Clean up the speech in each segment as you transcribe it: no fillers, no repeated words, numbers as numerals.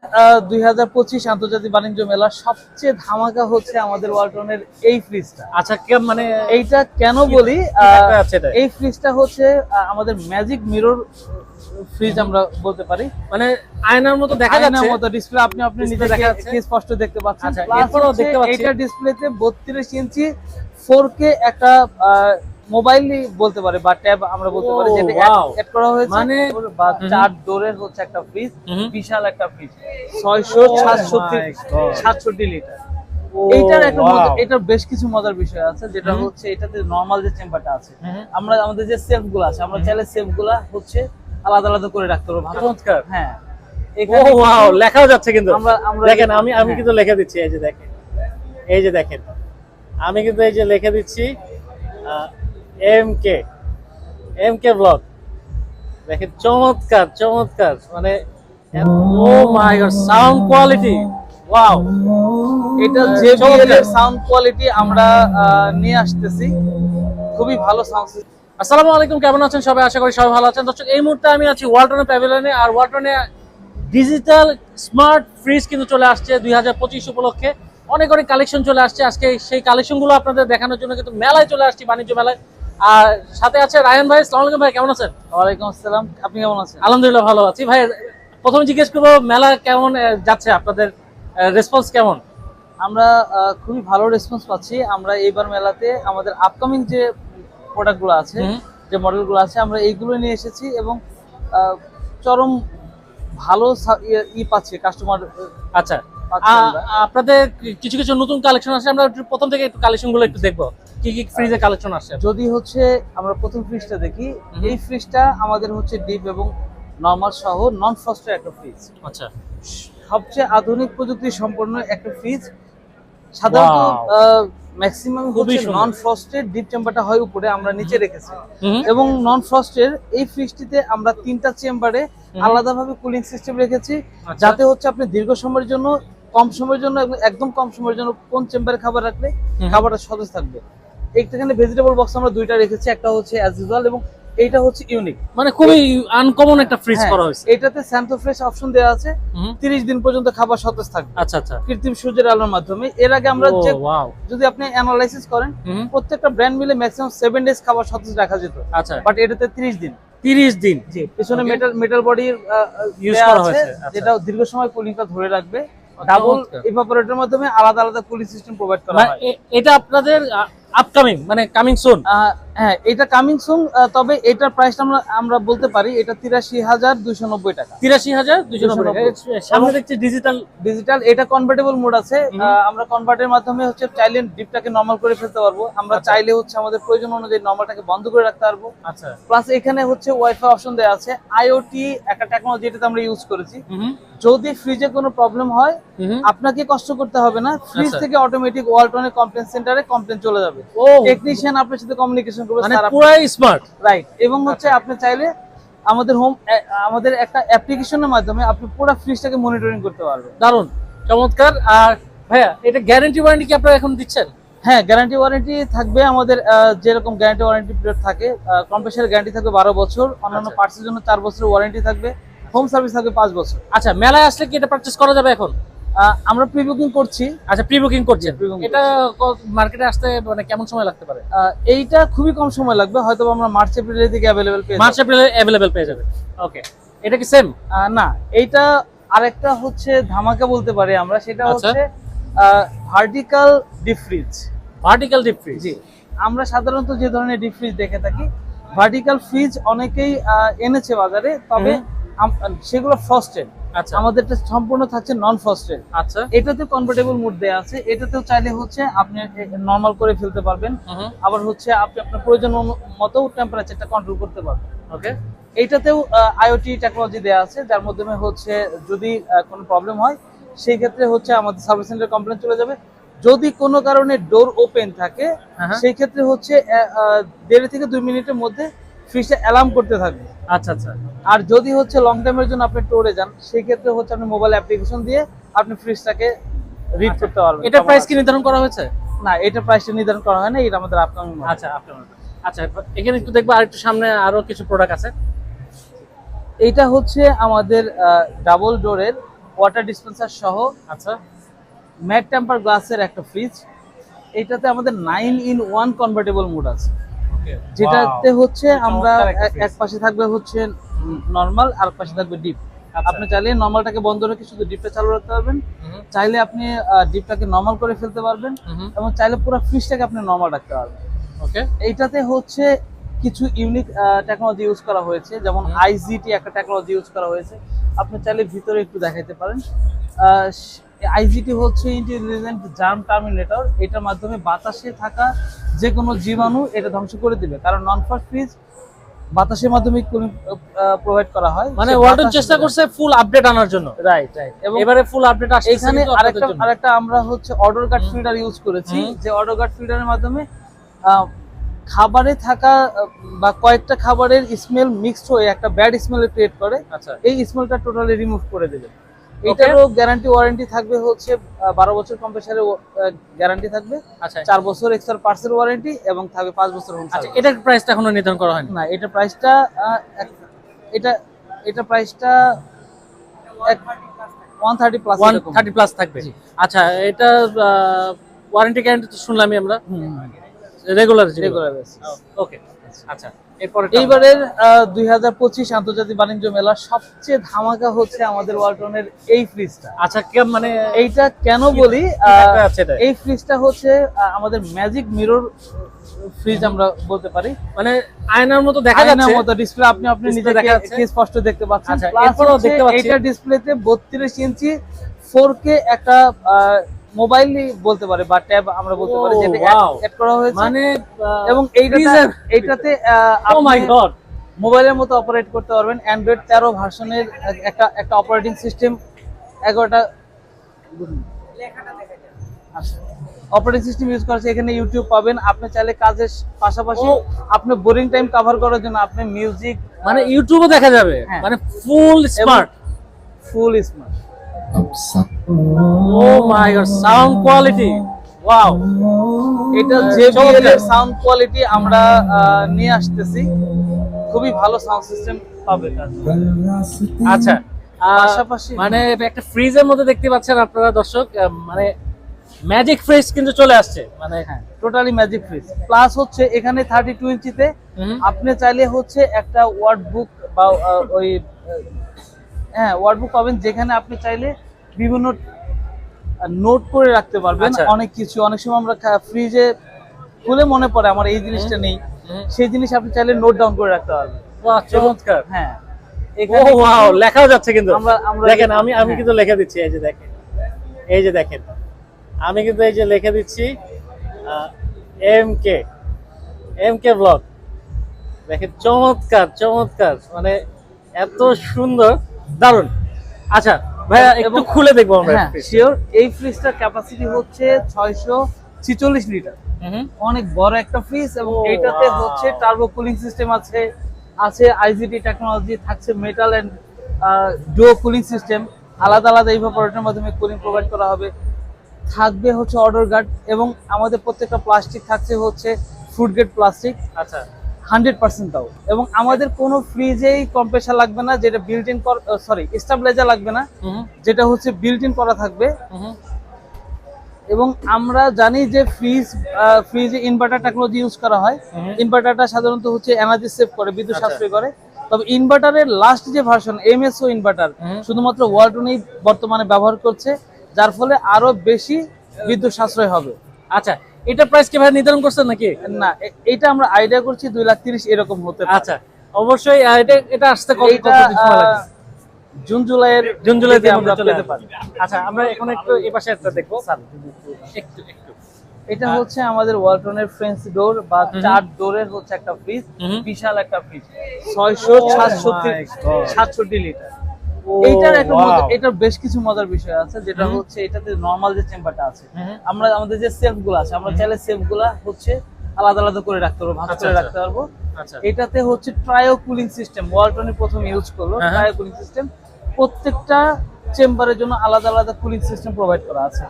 2025 আন্তর্জাতিক বাণিজ্য মেলা সবচেয়ে ধামাকা হচ্ছে আমাদের ওয়ালটনের এই ফ্রিজটা। আচ্ছা মানে এইটা কেন বলি, আছে এটা? এই ফ্রিজটা হচ্ছে আমাদের ম্যাজিক মিরর ফ্রিজ আমরা বলতে পারি। মানে আয়নার মতো দেখা যাচ্ছে, আয়নার মতো ডিসপ্লে, আপনি Display নিজে দেখা যাচ্ছে। কি স্পষ্ট দেখতে পাচ্ছেন। আচ্ছা, Plus এরপরেও হচ্ছে দেখতে পাচ্ছি। এটা ডিসপ্লেতে 32 ইঞ্চি 4K একটা মোবাইলই বলতে পারে বা ট্যাব আমরা বলতে পারি, যেটা wow! অ্যাড করা হয়েছে। মানে বা 4 ডোরের হচ্ছে একটা ফ্রিজ, বিশাল একটা ফ্রিজ, my 667 লিটার। এইটার একটা wow! এটার বেশ কিছু মজার বিষয় আছে, যেটা হচ্ছে এটাতে নরমাল যে চেম্বারটা আছে, আমরা আমাদের যে সেলফ গুলো আছে, আমরা চাইলে সেলফ গুলা হচ্ছে আলাদা আলাদা করে রাখতে পারবো। চমৎকার। হ্যাঁ, ও ওয়াও, লেখাও যাচ্ছে কিন্তু। আমরা দেখেন আমি হ্যাঁ। কিন্তু লিখে দিচ্ছি, এই যে দেখেন, এই যে দেখেন, আমি কিন্তু এই যে লিখে দিচ্ছি এমকে ব্লগ। দেখেন চমৎকার চমৎকার, মানে ও মাই গড, সাউন্ড কোয়ালিটি ওয়াও। এটা JBL এর সাউন্ড কোয়ালিটি আমরা নিয়ে আসতেছি, খুবই ভালো সাউন্ড। আসসালামু আলাইকুম, কেমন আছেন সবাই? আশা করি সবাই ভালো আছেন। দর্শক, এই মুহূর্তে আমি আছি ওয়ালটনের প্যাভিলিয়নে, আর ওয়ালটনে ডিজিটাল স্মার্ট ফ্রিজ কিন্তু চলে আসছে 2025 উপলক্ষে। অনেক অনেক কালেকশন চলে আসছে। আজকে সেই কালেকশনগুলো আপনাদের দেখানোর জন্য কিন্তু মেলায় চলে আসছি, বাণিজ্য মেলায়। আর সাথে আছে রায়হান ভাই। আসসালামু আলাইকুম ভাই, কেমন আছেন? ওয়ালাইকুম আসসালাম, আপনি কেমন আছেন? আলহামদুলিল্লাহ ভালো আছি ভাই। প্রথমে জিজ্ঞেস করবো, মেলা কেমন যাচ্ছে, আপনাদের রেসপন্স কেমন? আমরা খুবই ভালো রেসপন্স পাচ্ছি। আমরা এইবার মেলাতে আমাদের আপকামিং যে প্রোডাক্টগুলো আছে, যে মডেলগুলো আছে, আমরা এইগুলো নিয়ে এসেছি এবং চরম ভালো পাচ্ছি কাস্টমার। আচ্ছা, আপনাদের কিছু কিছু নতুন কালেকশন আসছে, আমরা প্রথম থেকে একটু কালেকশন গুলো একটু দেখবো, কি কি ফ্রিজের কালেকশন আসছে। যদি হচ্ছে আমরা প্রথম ফ্রিজটা দেখি, এই ফ্রিজটা আমাদের হচ্ছে ডিপ এবং নরমাল সহ নন ফ্রস্টের একটা ফ্রিজ। আচ্ছা, সবচেয়ে আধুনিক প্রযুক্তি সম্পন্ন একটা ফ্রিজ। সাধারণত ম্যাক্সিমাম হচ্ছে নন ফ্রস্টেড, ডিপ চেম্বারটা হয় উপরে, আমরা নিচে রেখেছি। এবং নন ফ্রস্টের এই ফ্রিজটিতে আমরা 3টা চেম্বারে আলাদাভাবে কুলিং সিস্টেম রেখেছি, যাতে হচ্ছে আপনি দীর্ঘ সময়ের জন্য, কম সময়ের জন্য, একদম কম সময়ের জন্য কোন চেম্বারে খাবার রাখলে খাবারটা সতেজ থাকবে। এইখানে ভেজিটেবল বক্স আমরা 2টা রেখেছি, একটা হচ্ছে অ্যাজ ইউজুয়াল এবং এইটা হচ্ছে ইউনিক, মানে খুবই আনকমন একটা ফ্রিজ করা হয়েছে। এটাতে স্যান্টো ফ্রেশ অপশন দেওয়া আছে, 30 দিন পর্যন্ত খাবার সতেজ থাকবে। আচ্ছা আচ্ছা, কৃত্রিম সূর্যের আলোর মাধ্যমে। এর আগে আমরা যদি আপনি অ্যানালাইসিস করেন, প্রত্যেকটা ব্র্যান্ড মিলে ম্যাক্সিমাম 7 ডেজ খাবার সতেজ রাখা যেত। আচ্ছা, বাট এটাতে 30 দিন। 30 দিন, জি। পিছনে মেটাল বডির ইউজ করা হয়েছে, যেটা দীর্ঘ সময় কুলিংটা ধরে রাখবে। ডাবল ইভাপোরেটরের মাধ্যমে আলাদা আলাদা কুলিং সিস্টেম প্রোভাইড করা হয়। এটা আপনাদের আপকামিং, মানে কামিং সুন? হ্যাঁ, এটা কামিং সুন। তবে এটার প্রাইসটা আমরা বলতে পারি, এটা 83,290 টাকা। 83,290 টাকা। সামনে দেখছি ডিজিটাল, এটা কনভার্টেবল মোড আছে। আমরা কনভার্টের মাধ্যমে হচ্ছে চাইলে ডিপটাকে নরমাল করে ফেলতে পারবো, আমরা চাইলে হচ্ছে আমাদের প্রয়োজন অনুযায়ী নরমালটাকে বন্ধ করে রাখতে পারবো। আচ্ছা, প্লাস এখানে হচ্ছে ওয়াইফাই অপশন দেওয়া আছে, আইওটি একটা টেকনোলজি এটাতে আমরা ইউজ করেছি। যদি ফ্রিজে কোনো প্রবলেম হয়, আপনাকে কষ্ট করতে হবে না, ফ্রিজ থেকে অটোমেটিক ওয়ালটনের কমপ্লেন সেন্টারে কমপ্লেন চলে যাবে। টেকনিশিয়ান আপনার সাথে কমিউনিকেশন করবে, মানে পুরাই স্মার্ট, রাইট। এবং হচ্ছে আপনি চাইলে আমাদের একটা অ্যাপ্লিকেশনের মাধ্যমে আপনি পুরো ফ্রিজটাকে মনিটরিং করতে পারবেন। দারুণ চমৎকার। আর ভাইয়া, এটা গ্যারান্টি ওয়ারেন্টি কি আপনারা এখন দিচ্ছেন? হ্যাঁ, গ্যারান্টি ওয়ারেন্টি থাকবে আমাদের। যেরকম গ্যারান্টি ওয়ারেন্টি পিরিয়ড থাকে, কম্প্রেসারের গ্যারান্টি থাকবে 12 বছর, অন্যান্য পার্টসের জন্য 4 বছরের ওয়ারেন্টি থাকবে, হোম সার্ভিস থাকবে 5 বছর। আচ্ছা, মেলায় আসলে কি এটা পারচেজ করা যাবে এখন? আমরা প্রি বুকিং করছি। আচ্ছা, প্রি বুকিং করছেন। এটা মার্কেটে আসতে মানে কেমন সময় লাগতে পারে? এইটা খুবই কম সময় লাগবে, হয়তো আমরা মার্চ এপ্রিলের দিকে অ্যাভেলেবেল পেয়ে যাবে। ওকে, এটা কি সেম? না, এইটা আরেকটা হচ্ছে ধামাকা বলতে পারি আমরা, সেটা হচ্ছে vertical deep freeze. Vertical deep freeze, জি। আমরা সাধারণত যে ধরনের ডিপ ফ্রিজ দেখে থাকি, ভার্টিক্যাল ফ্রিজ অনেকেই এনেছে বাজারে, তবে সেগুলো ফ্রস্টেড। আচ্ছা, আমাদেরটা সম্পূর্ণ থাকছে নন ফ্রস্টেড। আচ্ছা, এটাতে কনভার্টেবল মোড দেয়া আছে, এটাতেও চাইলে হচ্ছে আপনি নরমাল করে ফেলতে পারবেন, আবার হচ্ছে আপনি আপনার প্রয়োজন মতো টেম্পারেচারটা কন্ট্রোল করতে পারবেন। ওকে, এইটাতেও আইওটি টেকনোলজি দেয়া আছে, যার মাধ্যমে হচ্ছে যদি কোনো প্রবলেম হয়, সেই ক্ষেত্রে হচ্ছে আমাদের সার্ভিস সেন্টারে কমপ্লেন চলে যাবে। যদি কোনো কারণে ডোর ওপেন থাকে, সেই ক্ষেত্রে হচ্ছে 1.5 থেকে 2 মিনিটের মধ্যে ফ্রিজটা অ্যালার্ম করতে থাকবে। আচ্ছা আচ্ছা। আর যদি হচ্ছে লং টাইমের জন্য আপনি টোরে যান, সেই ক্ষেত্রে হচ্ছে আপনি মোবাইল অ্যাপ্লিকেশন দিয়ে আপনি ফ্রিজটাকে রিড করতে পারবেন। এটা প্রাইস কি নির্ধারণ করা হয়েছে? না, এটা প্রাইসটা নির্ধারণ করা হয় না, এটা আমাদের আপকামিং। আচ্ছা, আচ্ছা, এখানে একটু দেখবো, আর একটু সামনে আরো কিছু প্রোডাক্ট আছে। এইটা হচ্ছে আমাদের ডাবল ডোরের ওয়াটার ডিসপেন্সার সহ আচ্ছা ম্যাট টেম্পার গ্লাসের একটা ফ্রিজ। এটাতে আমাদের 9-in-1 কনভার্টেবল মোড আছে, যেটাতে হচ্ছে আমরা এক পাশে থাকবে হচ্ছে নরমাল, আর পাশে থাকবে ডিপ। আপনি চাইলে নরমালটাকে বন্ধ রেখে শুধু ডিপটা চালু রাখতে পারবেন, চাইলে আপনি ডিপটাকে নরমাল করে ফেলতে পারবেন, এবং চাইলে পুরো ফ্রিজটাকে আপনি নরমাল রাখতে পারবেন। ওকে, এইটাতে হচ্ছে কিছু ইউনিক টেকনোলজি ইউজ করা হয়েছে, যেমন আইজিটি একটা টেকনোলজি ইউজ করা হয়েছে। আপনি চাইলে ভিতরে একটু দেখাইতে পারেন। আইজিটি হচ্ছে ইন্টেলিজেন্ট জার্ম টার্মিনেটর। এটার মাধ্যমে বাতাসে থাকা যে কোনো জীবাণু এটা ধ্বংস করে দিবে, কারণ নন ফাস্ট ফ্রিজ বাতাসের মাধ্যমে কুলিং প্রোভাইড করা হয়। মানে ওয়ালটন চেষ্টা করছে ফুল আপডেট আনার জন্য। Right right. এবং এবারে ফুল আপডেট আসছে। এখানে আরেকটা আমরা হচ্ছে অর্ডার গার্ড ফিল্টার ইউজ করেছি, যে অর্ডার গার্ড ফিল্টারের মাধ্যমে খাবারে থাকা বা কয়েকটা খাবারের স্মেল মিক্সড হয়ে একটা ব্যাড স্মেল ক্রিয়েট করে। আচ্ছা, এই স্মেলটা টোটালি রিমুভ করে দেবে। এটারও গ্যারান্টি ওয়ারেন্টি থাকবে হচ্ছে 12 বছর কম্প্রেসারের গ্যারান্টি থাকবে। আচ্ছা, 4 বছর এক্সট্রা পার্সেল ওয়ারেন্টি এবং থাকবে 5 বছর হোম আচ্ছা, সার্ভিস। এটার প্রাইসটা এখনো নির্ধারণ করা হয়নি। না, এটা প্রাইসটা এটা প্রাইসটা 130 প্লাস 130 প্লাস থাকবে। আচ্ছা, এটা ওয়ারেন্টি গ্যারান্টি তো শুনলামই আমরা, রেগুলার ওকে। আচ্ছা, এইবারের 2025 আন্তর্জাতিক বাণিজ্য মেলার সবচেয়ে ধামাকা হচ্ছে আমাদের ওয়ালটনের এই ফ্রিজটা। আচ্ছা, মানে এইটা কেন বলি, এই ফ্রিজটা হচ্ছে আমাদের ম্যাজিক মিরর ফ্রিজ আমরা বলতে পারি। মানে আয়নার মতো দেখা যাচ্ছে, আয়নার মতো ডিসপ্লে, আপনি নিজেকে স্পষ্ট দেখতে পাচ্ছেন। আচ্ছা, প্লাস দেখতে পাচ্ছেন এটা ডিসপ্লেতে 32 ইঞ্চি 4K একটা মোবাইলই বলতে পারে বা ট্যাব আমরা বলতে পারি, যেটা অ্যাড করা হয়েছে। মানে এবং এইটাতে ও মাই গড, মোবাইলের মতো অপারেট করতে পারবেন। অ্যান্ড্রয়েড 13 ভার্সনের একটা অপারেটিং সিস্টেম, 11টা অপারেটিং সিস্টেম ইউজ করেছে। এখানে ইউটিউব পাবেন। আপনি চাইলে কাজের পাশাপাশি আপনি বোরিং টাইম কভার করার জন্য আপনি মিউজিক, মানে ইউটিউবও দেখা যাবে, মানে ফুল স্মার্ট। ও মাই গড, সাউন্ড কোয়ালিটি ওয়াও। এটা JBL এর সাউন্ড কোয়ালিটি আমরা নিয়ে আসতেছি, খুবই ভালো সাউন্ড সিস্টেম পাবেন। আচ্ছা, পাশাপাশি মানে একটা ফ্রিজের মধ্যে দেখতে পাচ্ছেন আপনারা দর্শক, মানে ম্যাজিক ফ্রিজ কিন্তু চলে আসছে, মানে হ্যাঁ টোটালি ম্যাজিক ফ্রিজ। প্লাস হচ্ছে এখানে 32 ইঞ্চিতে আপনি চাইলে হচ্ছে একটা ওয়ার্ড বুক বা ওই ওয়ার্ড বুক পাবেন, যেখানে আপনি চাইলে বিভিন্ন নোট করে রাখতে পারবেন। অনেক কিছু, অনেক সময় আমরা ফ্রিজে খুলে মনে পড়ে আমার এই জিনিসটা নেই, সেই জিনিস আপনি চাইলে নোট ডাউন করে রাখতে পারবেন। বাহ, চমৎকার। হ্যাঁ, ও ওয়াও, লেখাও যাচ্ছে কিন্তু। দেখেন, আমি কিন্তু লিখে দিচ্ছি, এই যে দেখেন, এই যে দেখেন, আমি কিন্তু এই যে লিখে দিচ্ছি এমকে ব্লগ। দেখেন, চমৎকার চমৎকার, মানে এত সুন্দর, দারুণ। আচ্ছা ভাইয়া, একটু খুলে দেখবো আমরা। শিওর। এই ফ্রিজটার ক্যাপাসিটি হচ্ছে 646 লিটার, অনেক বড় একটা ফ্রিজ। এবং এইটাতে হচ্ছে টার্বো কুলিং সিস্টেম আছে আইজিটি টেকনোলজি থাকছে, metal and duo cooling system, আলাদা আলাদা ইভাপোরেটরের মাধ্যমে কুলিং প্রোভাইড করা হবে। থাকবে হচ্ছে অর্ডার গার্ড, এবং আমাদের প্রত্যেকটা প্লাস্টিক থাকছে হচ্ছে ফুড গ্রেড প্লাস্টিক। আচ্ছা, 100% দাও। এবং আমাদের কোনো ফ্রিজেই কম্প্রেসার লাগবে না, যেটা বিল্ট ইন স্টেবিলাইজার লাগবে না, যেটা হচ্ছে বিল্ট ইন করা থাকবে। এবং আমরা জানি যে ফ্রিজে ইনভার্টার টেকনোলজি ইউজ করা হয়। ইনভার্টারটা সাধারণত হচ্ছে এনার্জি সেভ করে, বিদ্যুৎ সাশ্রয় করে। তবে ইনভার্টারের লাস্ট যে ভার্সন এমএসও ইনভার্টার শুধুমাত্র ওয়ালটনই বর্তমানে ব্যবহার করছে, যার ফলে আরো বেশি বিদ্যুৎ সাশ্রয় হবে। আচ্ছা, এটা প্রাইস কি ভাই নির্ধারণ করছেন নাকি? না, এটা আমরা আইডিয়া করছি 2,30,000 এরকম হতে পারে। আচ্ছা, অবশ্যই এটা আসতে জুন জুলাইতে আমরা পেতে পারি। আচ্ছা, আমরা এখন একটু এই পাশে একটা দেখবো স্যার, একটু এটা হচ্ছে আমাদের ওয়ালটনের ফ্রেঞ্চ ডোর বা 4 ডোরের হচ্ছে একটা ফ্রিজ, বিশাল একটা ফ্রিজ, 667 লিটার। এটার বেশ কিছু মজার বিষয় আছে, যেটা হচ্ছে এটাতে নরমাল যে চেম্বারটা আছে, আমরা আমাদের যে সেলফ গুলো আছে, আমরা চাইলে সেলফ গুলা হচ্ছে আলাদা আলাদা করে রাখতে পারবো, ভাগ করে রাখতে পারবো। এটাতে হচ্ছে ট্রায়ো কুলিং সিস্টেম, ওয়ালটনই প্রথম ইউজ করলো ট্রায়ো কুলিং সিস্টেম। প্রত্যেকটা চেম্বারের জন্য আলাদা আলাদা কুলিং সিস্টেম প্রোভাইড করা আছে।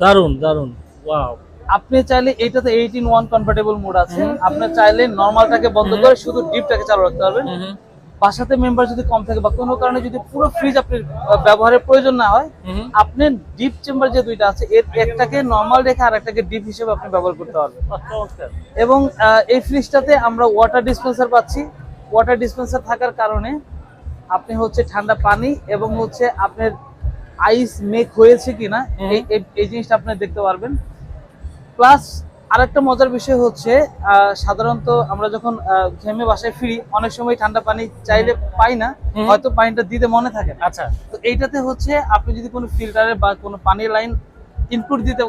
দারুন দারুন, ওয়াও। আপনি চাইলে এইটাতে 8-in-1 কনভার্টেবল মোড আছে, আপনি চাইলে নরমালটাকে বন্ধ করে শুধু ডিপটাকে চালু রাখতে পারবেন। বাসাতে মেম্বার যদি কম থাকে বা কোনো কারণে যদি পুরো ফ্রিজ আপনার ব্যবহারের প্রয়োজন না হয়, আপনি ডিপ চেম্বার যে দুইটা আছে এর একটাকে নরমাল রেখে আর একটাকে ডিপ হিসেবে আপনি ব্যবহার করতে পারবেন। এবং এই ফ্রিজটাতে আমরা ওয়াটার ডিসপেন্সার পাচ্ছি। ওয়াটার ডিসপেন্সার থাকার কারণে আপনি হচ্ছে ঠান্ডা পানি এবং হচ্ছে আপনার আইস মেক হয়েছে কিনা এই জিনিসটা আপনি দেখতে পারবেন। প্লাস আরেকটা মজার বিষয় হচ্ছে সাধারণত আমরা যখন ঘেমে বাসায় ফিরি অনেক সময় ঠান্ডা পানি চাইলে পাই না, হয়তো পানিটা দিতে মনে থাকে না। আচ্ছা, তো এইটাতে হচ্ছে আপনি যদি কোনো ফিল্টারে বা কোনো পানির লাইন ইনপুট দিতে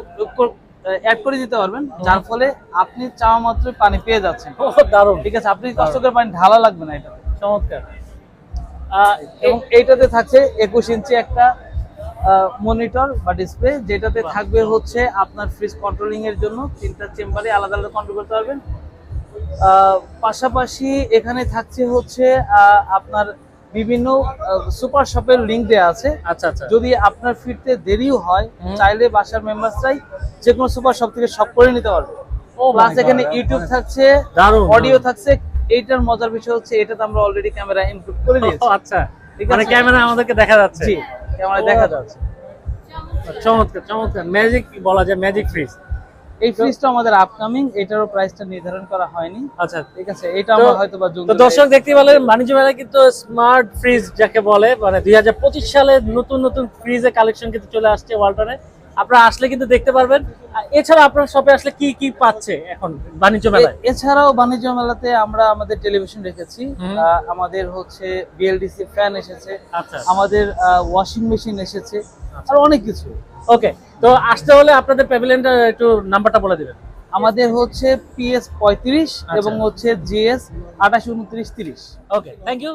অ্যাড করে দিতে পারবেন, যার ফলে আপনি চাওয়া মাত্রই পানি পেয়ে যাচ্ছেন। দারুণ। ঠিক আছে, আপনি কষ্ট করে পানি ঢালা লাগবে না এটাতে। চমৎকার। এবং এইটাতে থাকছে 21 ইঞ্চি একটা মনিটর বা ডিসপ্লে, যেটাতে থাকবে হচ্ছে আপনার ফ্রিজ কন্ট্রোলিং এর জন্য 3টা চেম্বারে আলাদা আলাদা কন্ট্রোল করতে পারবেন। পাশাপাশি এখানে থাকছে হচ্ছে আপনার বিভিন্ন সুপার শপের লিংক দেওয়া আছে। আচ্ছা আচ্ছা, যদি আপনার ফিরতে দেরিও হয় চাইলে বাসার মেম্বারসরাই যে কোনো সুপার শপ থেকে শপ করে নিতে পারবে। প্লাস এখানে ইউটিউব থাকছে, অডিও থাকছে। এইটার মজার বিষয় হচ্ছে এটাতে আমরা অলরেডি ক্যামেরা ইনক্লুড করে দিয়েছি। আচ্ছা, মানে ক্যামেরা আমাদেরকে দেখা যাচ্ছে। জি, ক্যামেরা দেখা যাচ্ছে। চমৎকার চমৎকার, ম্যাজিক বলা যায়, ম্যাজিক ফ্রিজ। এই ফ্রিজটা আমাদের আপকামিং, এটারও প্রাইসটা নির্ধারণ করা হয়নি। আচ্ছা, ঠিক আছে, এটা আমরা হয়তোবা তো দর্শক দেখতে পেলেন বাণিজ্য মেলায় কিন্তু স্মার্ট ফ্রিজ যাকে বলে, মানে 2025 সালে নতুন নতুন ফ্রিজের কালেকশন কিন্তু চলে আসছে ওয়ালটনে। আপনারা আসলে কিন্তু দেখতে পারবেন। এছাড়া আপনার শপে আসলে কি কি পাচ্ছে এখন বাণিজ্য মেলায়? এছাড়াও বাণিজ্য মেলাতে আমরা আমাদের টেলিভিশন রেখেছি, আমাদের হচ্ছে বিএলডিসি ফ্যান এসেছে, আমাদের ওয়াশিং মেশিন এসেছে, আর অনেক কিছু। ওকে, তো আসতে হলে আপনাদের প্যাভিলিয়নটা একটু নাম্বারটা বলে দিবেন। আমাদের হচ্ছে PS 35 এবং হচ্ছে GS 28 29 30। Okay, thank you.